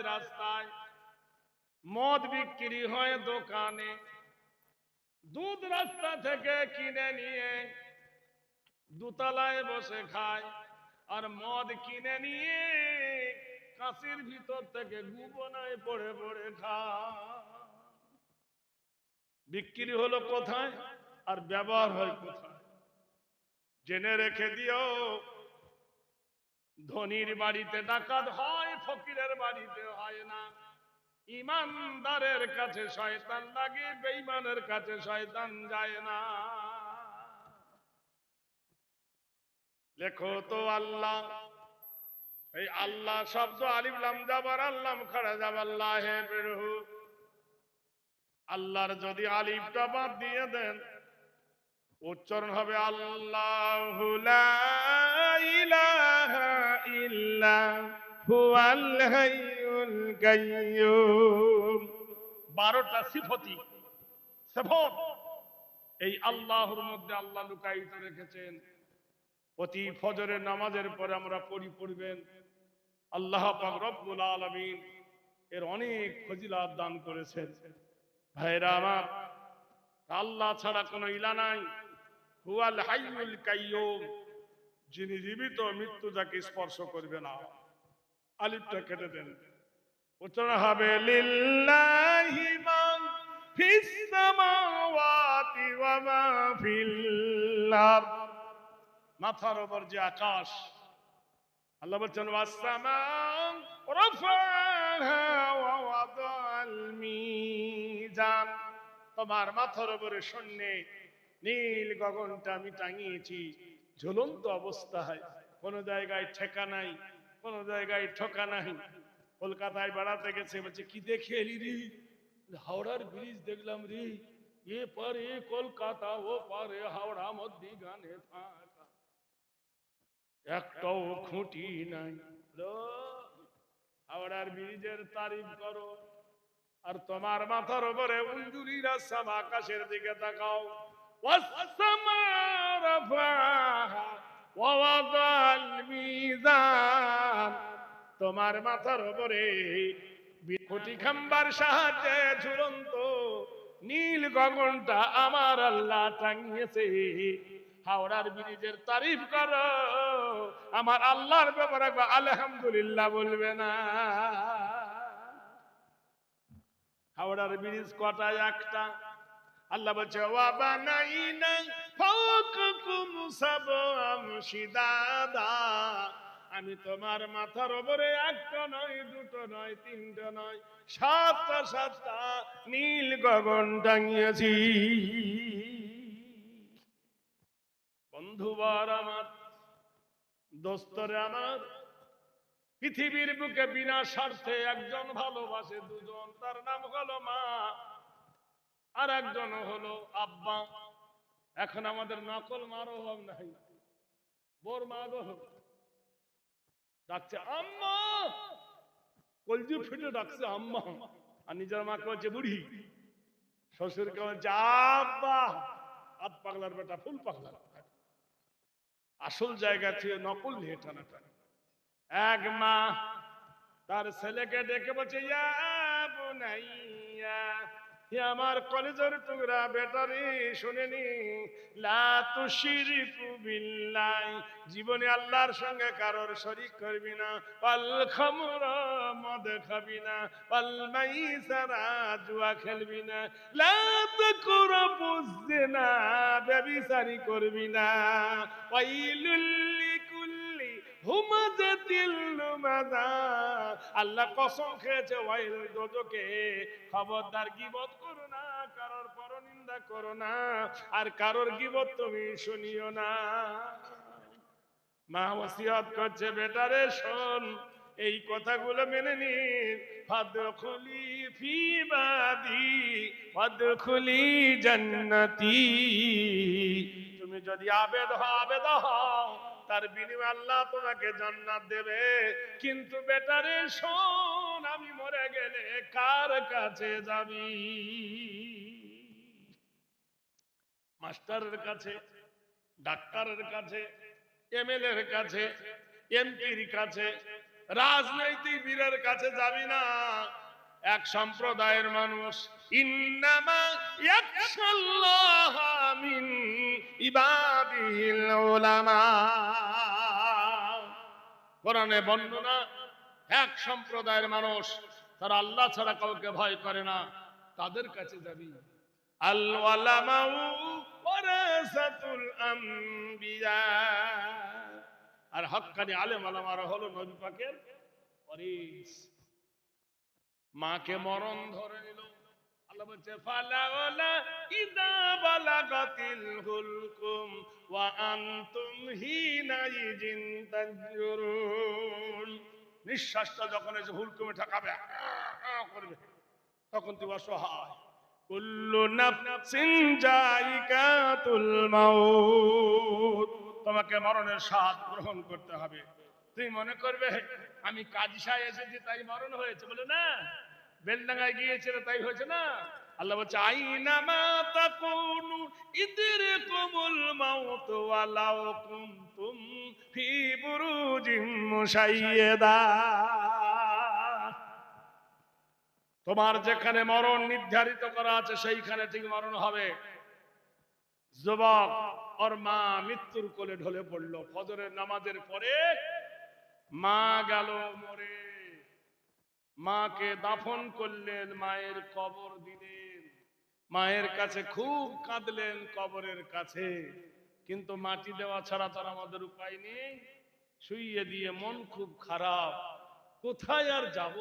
হয় রাস্তায়, মদ বিক্রি হয় দোকানে, দুধ রাস্তা থেকে কিনে নিয়ে দোতলায় বসে খায়, আর মদ কিনে নিয়ে কাঁচির ভিতর থেকে গুবনায় পড়ে পড়ে খায়। বিক্রি হলো কোথায় আর ব্যবহার হয় কোথায়? জেনে রেখে দিও, ধনীর বাড়িতে ডাকাত হয়, ফকিরের বাড়িতে হয় না। ইমানদারের কাছে শয়তান লাগে, বেঈমানের কাছে শয়তান যায় না। লেখো তো আল্লাহ, এই আল্লাহ শব্দ আলিফ লাম জাবার আল্লাম খাড়া জাবাল্লাহে বেরহু। আল্লাহর যদি আলিফটা বাদ দিয়ে দেন, উচ্চারণ হবে আল্লাহু লা ইলাহা ইল্লা হুয়াল হাইয়ুল কাইয়্যুম। 12টা সিফতি সিফত এই আল্লাহর মধ্যে আল্লাহ লুকায়িত রেখেছেন। প্রতি ফজরের নামাজের পরে আমরা পড়বেন। আল্লাহ পাক রব্বুল আলামিন এর অনেক ফজিলত দান করেছেন। ভাইরা আমার, আল্লাহ ছাড়া কোনো ইলা নাই। হুয়াল হাইয়ুল কাইয়্যুম, যিনি জীবিত, মৃত্যু যাকে স্পর্শ করবে না। আলিফটা কেটে দেন, উচ্চারণ হবে লিল্লাহি মা ফিস সামাওয়াতি ওয়া মা ফিল আরদ। মাথার উপর যে আকাশ, আল্লাহ বলছেন ওয়াস সামাউ রাফাহা ওয়া ওয়াদাল মিজান। তোমার মাথার উপরে শূন্যে নীল গগনটা আমি টাঙিয়েছি ঝুলন্ত অবস্থায়, কোন জায়গায় ঠেকা নাই, কোন জায়গায় ঠোকা নাই। কলকাতায় বেড়াতে গেছে, বলছে কি দেখে এলি রে? হাওড়ার ব্রিজ দেখলাম রে, এ পারে কলকাতা ও পারে হাওড়া, মধ্যিখানে ফাঁকা, একটাও খুঁটি নাই। হাওড়ার ব্রিজের তারিফ করো, আর তোমার মাথার উপরে উঞ্জুরিরা সব আকাশের দিকে তাকাও। তোমার মাথার উপরে কোটি খাম্বার সাহায্যে ঝুলন্ত নীল গগনটা আমার আল্লাহ টাঙিয়েছে। হাওড়ার ব্রিজের তারিফ করো, আমার আল্লাহর ব্যাপারে আলহামদুলিল্লাহ বলবে না। হাওড়ার ব্রিজ কটা? একটা। আল্লাহ বলছে ওয়া বানাইনা ফাওকাকুম সাবআম শিদাদা, আমি তোমার মাথার উপরে একটা নয়, দুটো নয়, তিনটা নয়, 7টা নীল গগন টাঙিয়েছি। বন্ধুবার আমার, দোস্তরে আমার, পৃথিবীর বুকে বিনা স্বার্থে একজন ভালোবাসে দুজন, তার নাম হলো মা, আর একজন হলো আব্বা। এখন আমাদের নকল মার অভাব নাই। বোর মা গো ডাকছে আম্মা, কলজি ফেটে ডাকছে আম্মা, আর নিজের মাকে বলছে বুড়ি, শ্বশুরকে বলছে আব্বা। আধ পাগলার বেটা ফুল পাগলার, আসল জায়গা থেকে নকল নিয়ে টানাটানি। এক মা তার ছেলেকে ডেকে বলছে ইয়া বুনাইয়া, আমার কলেজের টুকরা বেটারি, শুনেনি লা তুশরিকু বিল্লাহি, জীবনে আল্লাহর সঙ্গে কারোর শরীক করবি না। ওয়াল খামরা, মদ খাবি না। ওয়াল মাইসারা, জুয়া খেলবি না। লা তাকরাবুজ জিনা, ব্যভিচারী করবি না। ওয়াইলুল লিকুল্লি হুমাযাতিল লুমাযা, আল্লাহ কসম খেয়েছে ওয়াইল দোজকে, খবরদার গীবত করো না, কারোর পরনিন্দা করো না, আর কারোর গীবত তুমি শুনিও না। মা ওসিয়ত করছে বেটারে শোন, এই কথাগুলো মেনে নিন। ফাদখুলি ফি বাদি ফাদখুলি জান্নাতি, তুমি যদি আবেদ হও, তার বিনিময়ে আল্লাহ তোমাকে জান্নাত দেবে। কিন্তু বেটারে শোন, আমি মরে গেলে কার কাছে যাবি? মাস্টারের কাছে, ডাক্তারের কাছে, এমএলএর কাছে, এমপির কাছে, রাজনৈতিক বীরের কাছে যাবি না, এক সম্প্রদায়ের মানুষ। ইন্নামা ইয়াখশাল্লাহ মিন ইবাদিহিল উলামা। কোরআনে বর্ণনা, এক সম্প্রদায়ের মানুষ, তারা আল্লাহ ছাড়া কাউকে ভয় করে না, তাদের কাছে যাবি। আল উলামাউ ওয়ারাসাতুল আম্বিয়া। আর হক্কানি আলেম ওলামারা হলো নবী পাকের ওয়ারিস। মাকে মরণ ধরে নিল, আল্লাহ বলছে ফালাওলা ইযা বালাগাতিল হুলকুম ওয়া আনতুম হিনাইজিন তানজুরুন। নিঃশ্বাসটা যখন এসে হুলকুমে ঠকাবে করবে, তখন তুমি অসহায়। কুল্লু নাফসিন যায়িকাতুল মাউত। তোমাকে মরণের স্বাদ গ্রহণ করতে হবে। তুমি মনে করবে আমি কাজিসায় এসেছি তাই মরণ হয়েছে, বলে না। বেলডাঙ্গায় গিয়েছিল তাই হয়েছে না। আল্লাহ বলছে আইনামা তাকুনু ইদরিকুমুল মাউত ওয়ালাউ কুনতুম ফি বুরুজিম মুশাইয়াদা। তোমার যেখানে মরণ নির্ধারিত করা আছে সেইখানে ঠিক মরণ হবে। যুবক ওর মা মৃত্যুর কোলে ঢলে পড়ল, ফজরের নামাজের পরে মা গেল মরে। মাকে দাফন করলেন, মায়ের কবর দিলেন, মায়ের কাছে খুব কাঁদলেন কবরের কাছে, কিন্তু মাটি দেওয়া ছাড়া তার আমাদের উপায় নেই। শুইয়ে দিয়ে মন খুব খারাপ, কোথায় আর যাব,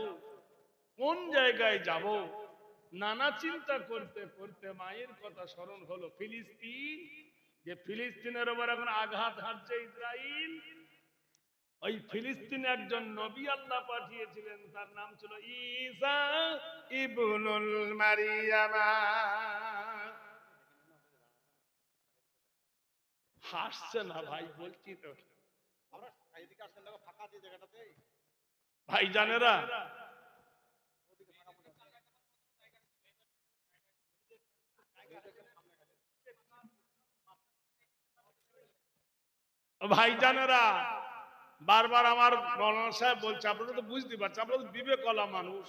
কোন জায়গায় যাব, নানা চিন্তা করতে করতে মায়ের কথা স্মরণ হলো ফিলিস্তিন। যে ফিলিস্তিনের উপর এখন আঘাত হানছে ইসরাইল, ওই ফিলিস্তিনে একজন নবী আল্লাহ পাঠিয়েছিলেন, তার নাম ছিল ঈসা ইবনুল মারিয়াম। হাসছে না ভাই, বলছি তো ভাই জানেরা। ভাই জানেরা, বারবার আমার মৌলানা সাহেব বলছে, আপনারা তো বুঝতে পারছেন, আপনারা তো বিবেকওয়ালা মানুষ,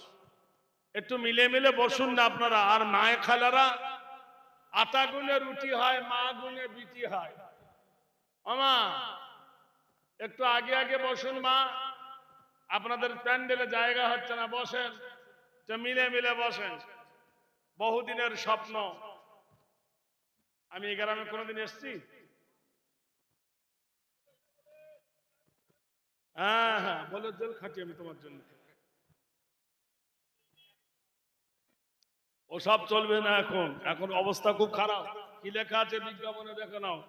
একটু মিলে মিলে বসুন না আপনারা। আর মায়ে খালারা, আটা গুনে রুটি হয়, মা গুনে বিটি হয়। আমা একটু আগে আগে বসুন মা, আপনাদের প্যান্ডেলে জায়গা হচ্ছে না, বসেন, তো মিলে মিলে বসেন। বহুদিনের স্বপ্ন। আমি এই গ্রামে কোনোদিন এসছি? হ্যাঁ হ্যাঁ, বলে জল খাটি আমি তোমার জন্য। ওসব চলবে না এখন, এখন অবস্থা খুব খারাপ। কি লেখা আছে বিজ্ঞাপনে দেখে নাও।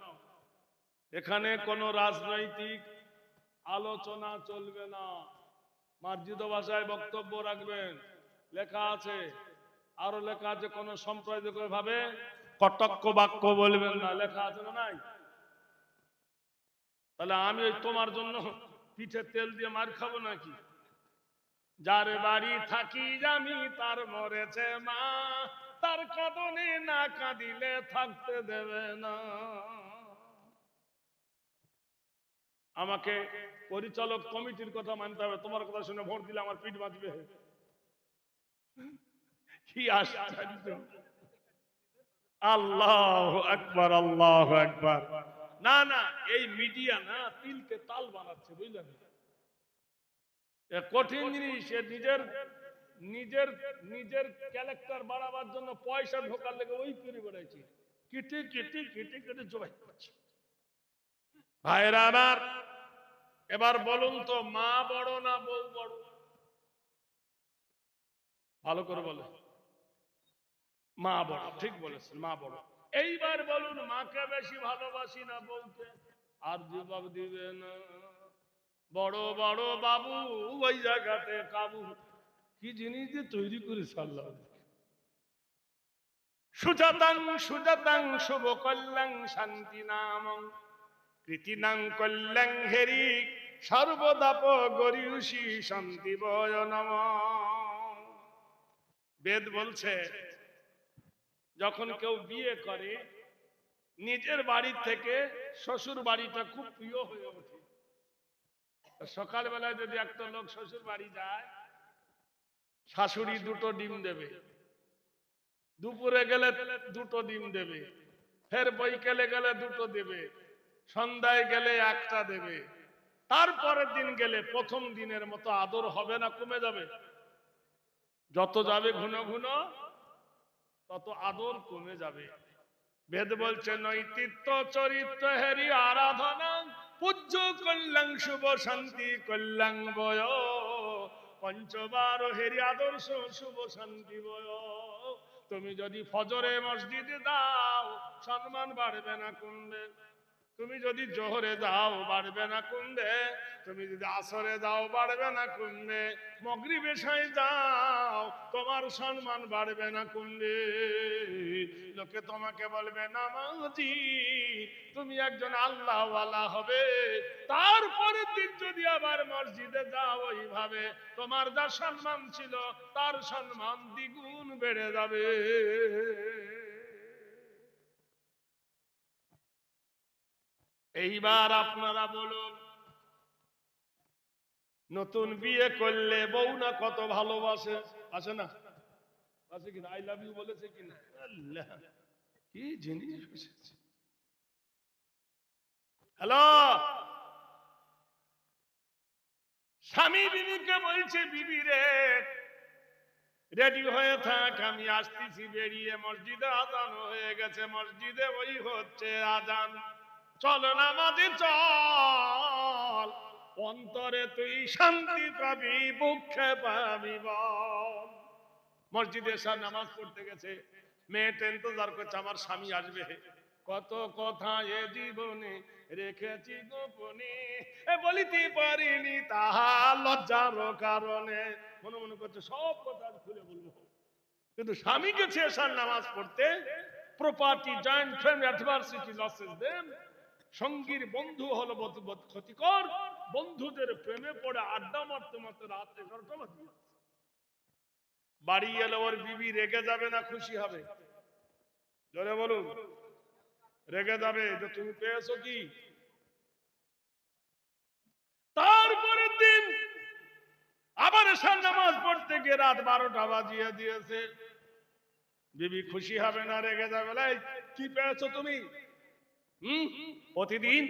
এখানে কোনো রাজনৈতিক আলোচনা চলবে না, মার্জিত ভাষায় বক্তব্য রাখবেন, লেখা আছে। আরো লেখা আছে কোন সাম্প্রদায়িক ভাবে কটাক্ষ বাক্য বলবেন না, লেখা আছে না নাই? তাহলে আমি তোমার জন্য পিঠে তেল দিয়ে মার খাবো নাকি? যার বাড়ি থাকি আমি তার মরেছে মা, তার কাঁদনে না কাঁদিলে থাকতে দেবে না। আমাকে পরিচালক কমিটির কথা মানতে হবে, তোমার কথা শুনে ভোট দিলে আমার পিঠ বাঁচবে। কি আশ্চর্য! আল্লাহু আকবার, আল্লাহু আকবার। না না, এই মিডিয়া না তিলকে তাল বানাচ্ছে, বুঝলেন? কঠিন জিনিস। নিজের নিজের নিজের ক্যারেক্টার বাড়াবার জন্য পয়সা ঢোকার লেগে ওই করে বেড়াইছি, কেটে কেটে কেটে কেটে জবাই করছে। ভাইরা আমার, এবার বলুন তো, মা বড় না বউ বড়? ভালো করে বলে। মা বড়, ঠিক বলেছেন, মা বড়। এইবার বলুন, মাকে বেশি ভালোবাসি না বউকে? আর জবাব দিবে না। বড় বড় বাবু ওই জায়গাতে কাবু। কি জিনিস দিয়ে তৈরি করেছে আল্লাহ! সুজাতাং সুজাতাং শুভ কল্যাং শান্তি নাম কৃতিনাং কল্যাং হেরি সর্বদাপ গরিউষি শান্তি বয় নম। বেদ বলছে, যখন কেউ বিয়ে করে, নিজের বাড়ি থেকে শ্বশুর বাড়িটা খুব প্রিয় হয়ে ওঠে। সকালবেলায় যদি একটা লোক শ্বশুর বাড়ি যায়, শাশুড়ি দুটো ডিম দেবে, দুপুরে গেলে দুটো ডিম দেবে, ফের বৈকালে গেলে দুটো দেবে, সন্ধ্যায় গেলে একটা দেবে। তারপরের দিন গেলে প্রথম দিনের মতো আদর হবে না কমে যাবে? যত যাবে ঘন ঘন তত আদর কমে যাবে। বেদ বলছে নৈতিত্য চরিত্র হেরি আরাধনা, পূজ্য কল্যাণ শুভ শান্তি কল্যাণ বয়, পঞ্চবার হেরি আদর্শ শুভ শান্তি বয়। তুমি যদি ফজরে মসজিদে দাও সম্মান বাড়বে না কমবে, তুমি যদি জোহরে দাও বাড়বে না কমবে, তুমি যদি আসরে দাও বাড়বে না কমবে, মাগরিব এশায় দাও তোমার সম্মান বাড়বে না কমবে। লোকে তোমাকে বলবে নামাজি, তুমি একজন আল্লাহওয়ালা হবে। তারপরের দিন যদি আবার মসজিদে যাও ওইভাবে, তোমার যা সম্মান ছিল তার সম্মান দ্বিগুণ বেড়ে যাবে। এইবার আপনারা বলুন, নতুন বিয়ে করলে বউ না কত ভালোবাসে, আসে না? আছে কিনা? আই লাভ ইউ বলেছে কিনা? আল্লাহ, কি জিনিস! হ্যালো, স্বামী বিবিকে বলছে, বিবি রে রেডি হয়ে থাক, আমি আসতেছি বেরিয়ে, মসজিদে আজান হয়ে গেছে, মসজিদে ওই হচ্ছে আজান, চল নামাজে চল, অন্তরে তুই শান্তি পাবি বুকে পাবি বল। মসজিদে এসে নামাজ পড়তে গেছে, মেয়েটা ইন্তজার করছে আমার স্বামী আসবে, কত কথা এ জীবনে রেখেছি গোপনে, বলিতে পারিনি তাহা লজ্জার কারণে। মনে মনে করছে সব কথা খুলে বলবো, কিন্তু স্বামী গেছে এসার নামাজ পড়তে, property joint family adversity losses দেন, সঙ্গীর বন্ধু হলো ক্ষতিকর, বন্ধুদের প্রেমে পড়ে আড্ডা মারতে মারতে রাত 11টা বাজে। বাড়ি এলে ওর বিবি রেগে যাবে না খুশি হবে? জোরে বলুন। রেগে যাবে যে তুমি পেয়েছো কি। তারপরের দিন আবার এসার নামাজ পড়তে গিয়ে রাত 12টা বাজিয়ে দিয়েছে, বিবি খুশি হবে না রেগে যাবে? কি পেয়েছো তুমি? প্রতিদিন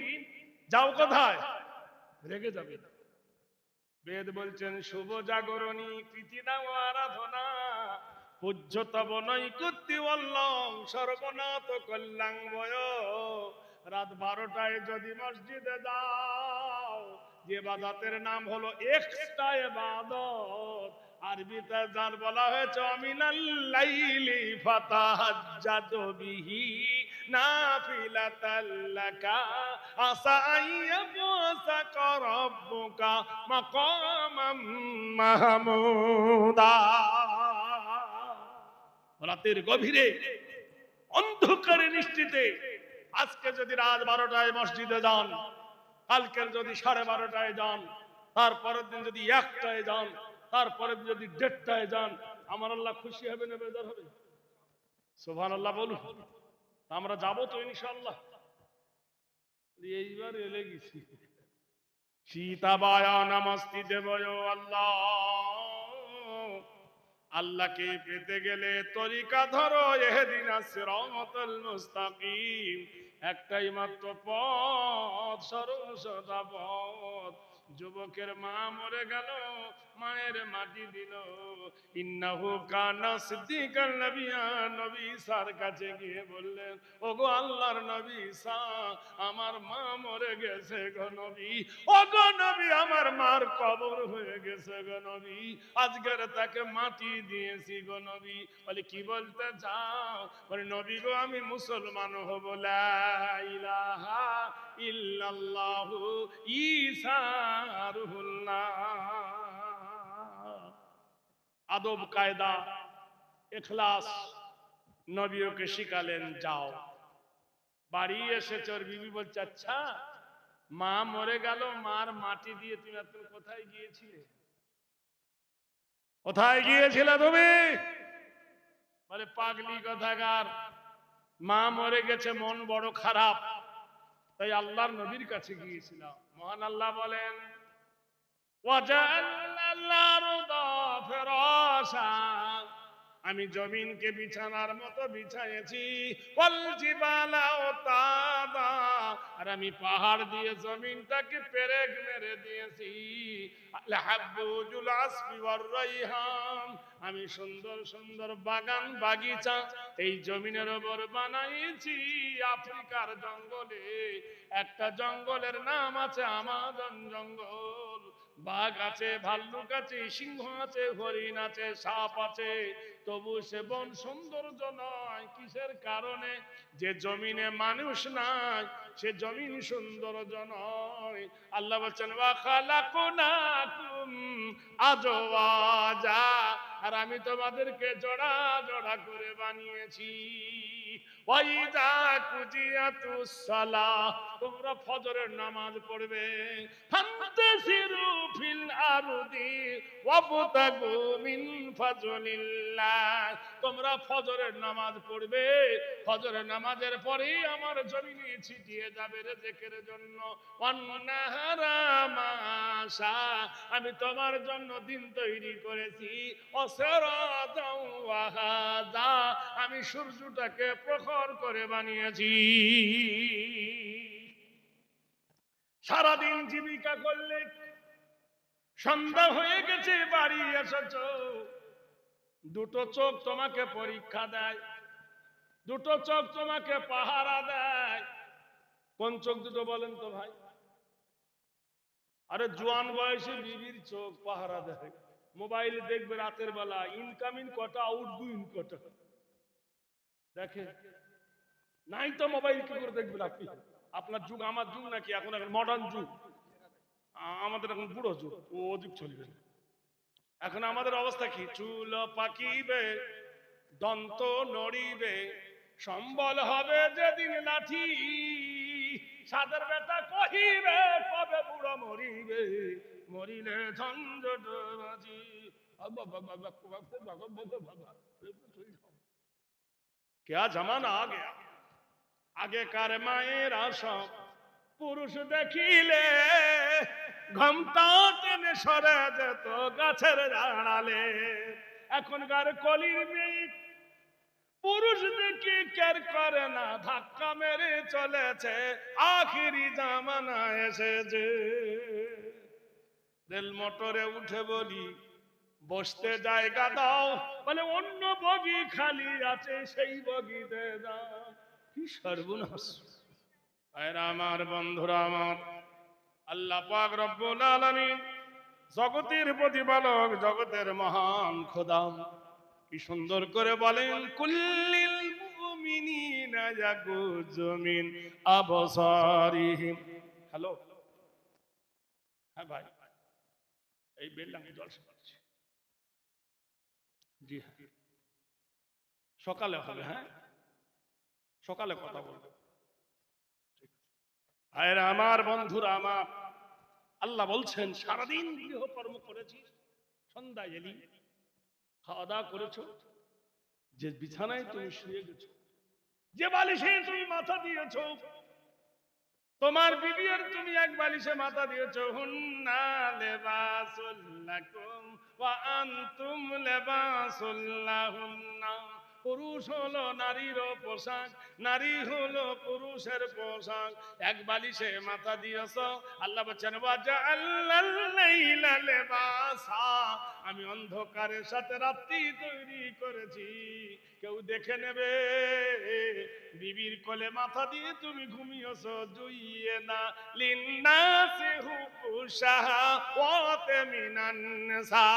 যাও কোথায়? রেগে যাবে। বেদ বলছেন শুভ জাগরণী প্রীতি দাও আরাধনা, পূজ্যতব নৈকুত্যি বল্লং সর্বনাথ কল্যাণ বয়। রাত 12টায় যদি মসজিদে যাও, যে ইবাদতের নাম হলো এক্সট্রা ইবাদত, আরবিতে যার বলা হয়েছে মিনাল লাইলি ফাতাহাজ্জাদু বিহি নাফিলাতাল লাকা আসা আইয়াবসাকা রাব্বুকা মাকামাম মাহমুদা। রাতের গভীরে অন্ধকারে নিশ্চিতে আজকে যদি রাত 12টায় মসজিদে যান, কালকের যদি 12:30টায় যান, তারপরের দিন যদি 1টায় যান, তারপরের দিন যদি 1:30টায় যান, আমার আল্লাহ খুশি হবে না বেজার হবে? সুবহানাল্লাহ বলুন। আমরা যাবো তো ইনশাআল্লাহ। এইবার এলে গেছি সীতাবায়া নমস্তি দেবয় আল্লাহ। আল্লাহকে পেতে গেলে তরিকা ধরো, ইহদিনাস সিরাতাল মুস্তাকিম, একটাই মাত্র পথ, সরসদা পথ। যুবকের মা মরে গেল, মায়ের মাটি দিল, ইন্নাহু কানা সিদ্দিকান নবিয়্যা। নবী ঈসার কাছে গিয়ে বললেন, ওগো আল্লাহর নবী ঈসা, আমার মা মরে গেছে গো নবী, ওগো নবী আমার মার কবর হয়ে গেছে গো নবী, আজকের তাকে মাটি দিয়েছি গো নবী। বলে কি বলতে চাও? বলে নবী গো আমি মুসলমান হব, লা ইলাহা ইল্লাল্লাহু ঈসা রুহুল্লাহ। আদব কায়দা ইখলাস নবী ওকে শিখালেন। যাও। বাড়ি এসে ওর বিবি বলছে, আচ্ছা মা মরে গেল, মার মাটি দিয়ে তুমি এখন কোথায় গিয়েছিলে? কোথায় গিয়েছিলে তুমি? বলে পাগলি কথাকার, মা মরে গেছে, মন বড় খারাপ, তাই আল্লাহর নবীর কাছে গিয়েছিলাম। মহান আল্লাহ বলেন, ওয়াজাআলনা আল-আরদা ফিরাশা, আমি জমিনকে বিছানার মতো বিছাইয়েছি। ওয়াল জিবালা আওতাদা, আর আমি পাহাড় দিয়ে জমিনটাকে পেরেক মেরে দিয়েছি। আল হাব্বুল আসফি ওয়ার রাইহান, আমি সুন্দর সুন্দর বাগান বাগিচা এই জমিনের উপর বানাইছি। আফ্রিকার জঙ্গলে একটা জঙ্গলের নাম আছে আমাজন জঙ্গল। বাঘ আছে, ভাল্লুক আছে, সিংহ আছে, হরিণ আছে, সাপ আছে, তবু সে বন সৌন্দর্য নয়। কিসের কারণে? যে জমিনে মানুষ নাই, সে জমিন সৌন্দর্য নয়। আল্লাহ বলছেন ওয়া খালাকনাকুম আজওয়াজা, আর আমি তোমাদেরকে জোড়া জোড়া করে বানিয়েছি। ওয়াইদা কুজিয়াতুস সালাহ, তোমরা ফজরের নামাজ পড়বে। ফান্তাসিরু ফিল আরদি ওয়াবতাগু মিন ফাজলিল্লাহ, তোমরা ফজরের নামাজ পড়বে, ফজরের নামাজের পরেই আমার জমিনে ছিটিয়ে যাবে রিজিকের জন্য। ওয়ান্নাহারা মাশা, আমি তোমার জন্য দিন তৈরি করেছি। অসরাদাও ওয়াহাদা, আমি সূর্যটাকে প্রখর করে বানিয়েছি। সারাদিন জীবিকা করলে, সন্ধ্যা হয়ে গেছে, বাড়ি এসেছ, দুটো চোখ তোমাকে পরীক্ষা দেয়, দুটো চোখ তোমাকে পাহারা দেয়। কোন চোখ দুটো বলেন তো ভাই? আরে জোয়ান বয়সে বিবির চোখ পাহারা দেয়। মোবাইল দেখবে রাতের বেলা, ইনকামিং কটা আউটগোয়িং কটা দেখে। নাই তো মোবাইল কি করে দেখবেন আপনি? আপনার যুগ আমার যুগ নাকি? এখন এখন মডার্ন যুগ, আমাদের এখন বুড়ো যুগ, ও যুগ চলবে। এখন আমাদের অবস্থা কি? চুল পাকিবে, দন্ত নড়িবে, সম্বল হবে যেদিন লাঠি, সাদের বেটা কহিবে কবে বুড়ো মরিবে, মরিলে ঝঞ্ঝট বাজি। क्या जमाना आ गया। আগেকার মায়েরা সব পুরুষ দেখিলে ঘমটা টেনে সরে যেত গাছের আড়ালে। এখনকার কলির মেয়ে পুরুষ দেখি কেয়ার করে না, ধাক্কা মেরে চলেছে। আখিরি জামানা এসেছে। রেল মোটরে উঠে বলি বসতে জায়গা দাও, বলে অন্য বগি খালি আছে, সেই বগিতে দাও। কি সর্বনাশ! আমার বন্ধুরা আমার, আল্লাহ পাক রব্বুল আলামিন জগতের প্রতিপালক, জগতের মহান খোদা কি সুন্দর করে বলেন, কুল্লিল মুমিনিনা ইয়াগুযু মিন আবসারিহিম। হ্যালো, হ্যাঁ ভাই, এই বেল্লাঙ্গে জলসা করছি। জি হ্যাঁ, সকালে হবে। হ্যাঁ, সকালে কথা বলবো। ভাইরা আমার, বন্ধুরা আমার, আল্লাহ বলছেন সারাদিন গৃহকর্ম করেছিস, সন্ধ্যায় এলি, খাওয়া দাওয়া করেছো, যে বিছানায় তুমি শুয়ে গেছো, যে বালিশে তুমি মাথা দিয়েছো, তোমার বিবি আর তুমি এক বালিশে মাথা দিয়েছো। হুন্না লিবাসুল লাকুম ওয়া আনতুম লিবাসুল লাহুন্না, পুরুষ হলো নারীর পোশাক, নারী হলো পুরুষের পোশাক। এক বালিশে মাথা দিয়েছো। আল্লাহ বলছেন ওয়াজআলনাল লাইলা লিবাসা, আমি অন্ধকারের সাথে রাত্রি তৈরি করেছি। কেউ দেখে নেবে বিবির কোলে মাথা দিয়ে তুমি ঘুমিয়েছো, জুইয়ে না লিন্নাসি হুবুশাহাওয়াতি মিনান নিসা।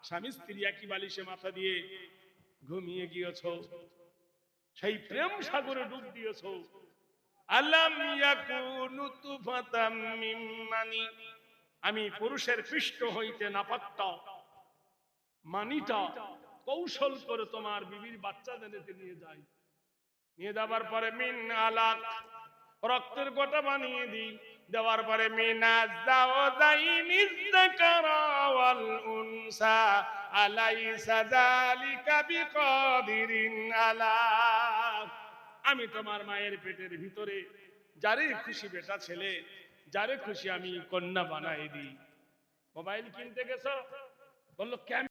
স্বামী স্ত্রী একই বালিশে মাথা দিয়ে ঘুমিয়ে গিয়েছো, সেই প্রেম সাগরে ডুব দিয়েছো। আলাম ইয়াকুনু তুফাতাম মিন মানি, আমি পুরুষের পৃষ্ঠ হইতে নাপাকটা মানিটা কৌশল করে তোমার বিবির বাচ্চা জেনেতে নিয়ে যাই। নিয়ে যাবার পরে মিন আলাক, রক্তের গোটা বানিয়ে দিই। দেওয়ার পরে মিনাজ যাওয়াইনি যাকারা ওয়াল উনসা আলাইসা যালিকা বিকাদিরিন আলা, আমি তোমার মায়ের পেটের ভিতরে যারে খুশি বেটা ছেলে যারে খুশি আমি কন্যা বানাই দিই। মোবাইল কিনতে গেছো, বললো